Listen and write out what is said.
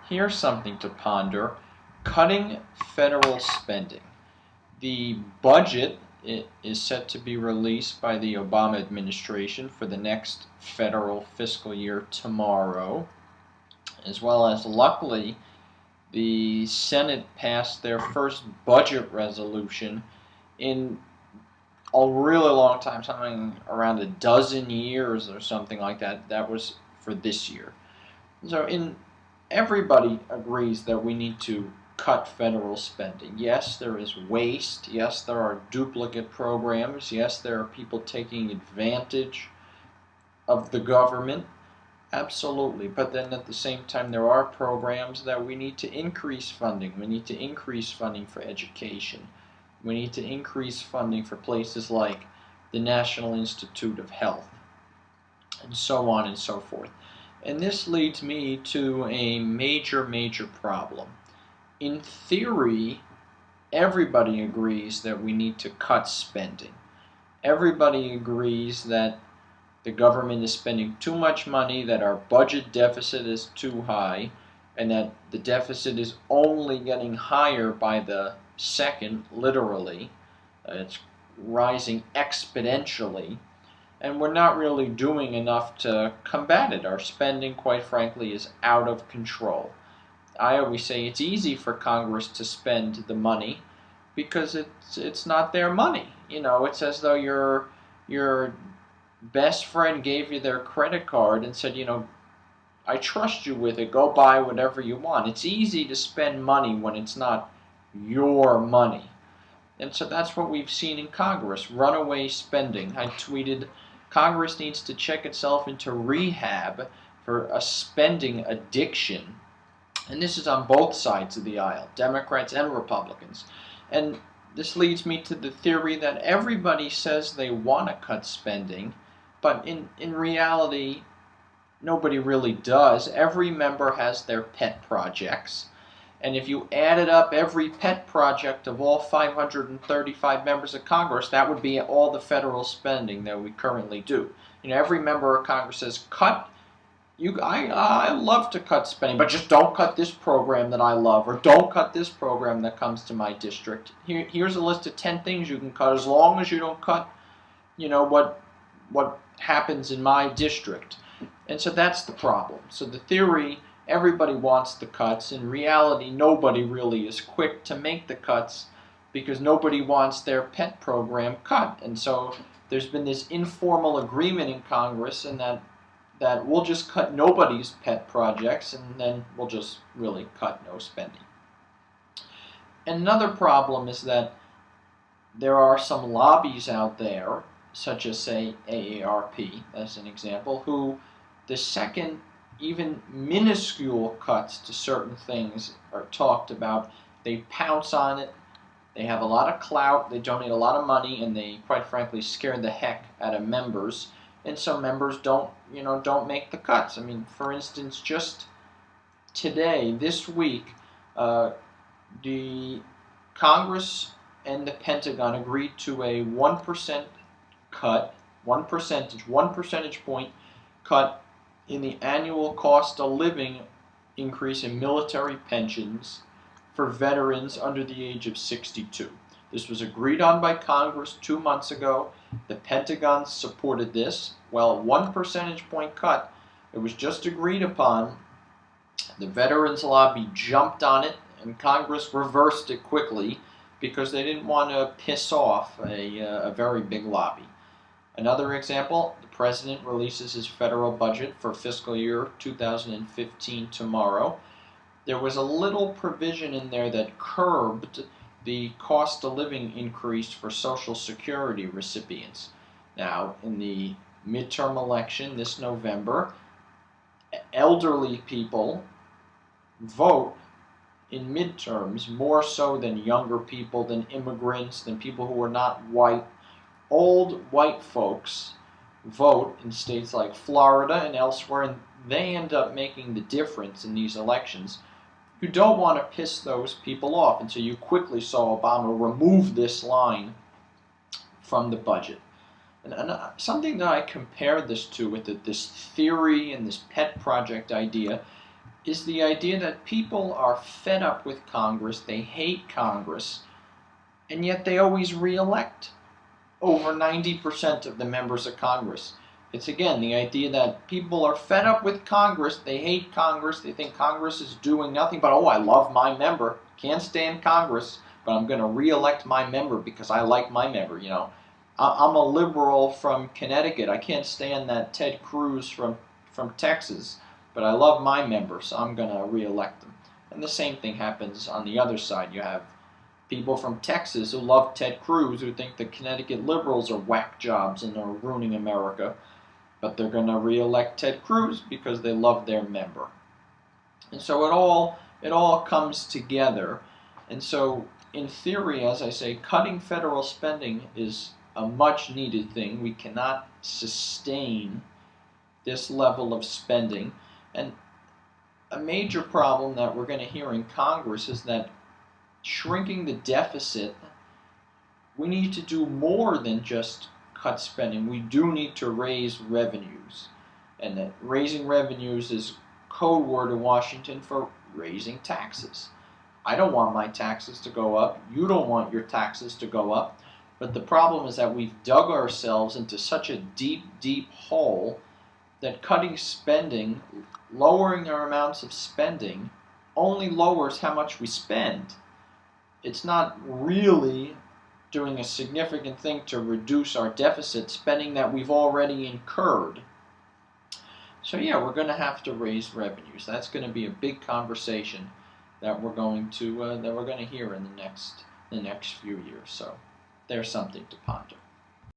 Here's something to ponder: cutting federal spending. The budget is set to be released by the Obama administration for the next federal fiscal year tomorrow, as well as, luckily, the Senate passed their first budget resolution in a really long time, something around a dozen years or something like that. That was for this year. So everybody agrees that we need to cut federal spending. Yes, there is waste. Yes, there are duplicate programs. Yes, there are people taking advantage of the government. Absolutely. But then at the same time, there are programs that we need to increase funding. We need to increase funding for education. We need to increase funding for places like the National Institute of Health, and so on and so forth. And this leads me to a major problem. In theory, everybody agrees that we need to cut spending. Everybody agrees that the government is spending too much money, that our budget deficit is too high, and that the deficit is only getting higher by the second, literally. It's rising exponentially, and we're not really doing enough to combat it. Our spending, quite frankly, is out of control. I always say it's easy for Congress to spend the money because it's not their money. It's as though your best friend gave you their credit card and said, I trust you with it. Go buy whatever you want. It's easy to spend money when it's not your money. And so that's what we've seen in Congress, runaway spending. I tweeted, Congress needs to check itself into rehab for a spending addiction. And this is on both sides of the aisle, Democrats and Republicans. And this leads me to the theory that everybody says they want to cut spending, but in reality, nobody really does. Every member has their pet projects. And if you added up every pet project of all 535 members of Congress, that would be all the federal spending that we currently do. Every member of Congress says, I love to cut spending, but just don't cut this program that I love, or don't cut this program that comes to my district. Here's a list of 10 things you can cut, as long as you don't cut, what happens in my district. And so that's the problem. So the theory, everybody wants the cuts. In reality, nobody really is quick to make the cuts because nobody wants their pet program cut. And so there's been this informal agreement in Congress, and that we'll just cut nobody's pet projects, and then we'll just really cut no spending. Another problem is that there are some lobbies out there, such as, say, AARP, as an example, who the second even minuscule cuts to certain things are talked about, they pounce on it. They have a lot of clout, they donate a lot of money, and they, quite frankly, scare the heck out of members. And some members don't make the cuts. I mean, for instance, just today, this week, the Congress and the Pentagon agreed to a 1% cut, 1 percentage point cut in the annual cost of living increase in military pensions for veterans under the age of 62. This was agreed on by Congress 2 months ago. The Pentagon supported this. Well, 1 percentage point cut, it was just agreed upon. The veterans lobby jumped on it, and Congress reversed it quickly because they didn't want to piss off a very big lobby. Another example, the President releases his federal budget for fiscal year 2015 tomorrow. There was a little provision in there that curbed the cost of living increase for Social Security recipients. Now, in the midterm election this November, elderly people vote in midterms more so than younger people, than immigrants, than people who are not white. Old white folks vote in states like Florida and elsewhere, and they end up making the difference in these elections. You don't want to piss those people off, and so you quickly saw Obama remove this line from the budget. And something that I compared this to with this theory and this pet project idea is the idea that people are fed up with Congress, they hate Congress, and yet they always re-elect over 90% of the members of Congress. It's again the idea that people are fed up with Congress, they hate Congress, they think Congress is doing nothing, but oh, I love my member, can't stand Congress, but I'm going to re-elect my member because I like my member, you know. I'm a liberal from Connecticut, I can't stand that Ted Cruz from Texas, but I love my member, so I'm going to re-elect them. And the same thing happens on the other side. You have people from Texas who love Ted Cruz, who think the Connecticut liberals are whack jobs and are ruining America, but they're going to re-elect Ted Cruz because they love their member. And so it all comes together. And so in theory, as I say, cutting federal spending is a much needed thing. We cannot sustain this level of spending. And a major problem that we're going to hear in Congress is that shrinking the deficit, we need to do more than just cut spending. We do need to raise revenues. And that raising revenues is code word in Washington for raising taxes. I don't want my taxes to go up. You don't want your taxes to go up. But the problem is that we've dug ourselves into such a deep, deep hole that cutting spending, lowering our amounts of spending, only lowers how much we spend. It's not really doing a significant thing to reduce our deficit spending that we've already incurred. So yeah, we're going to have to raise revenues. That's going to be a big conversation that we're going to hear in the next few years. So there's something to ponder.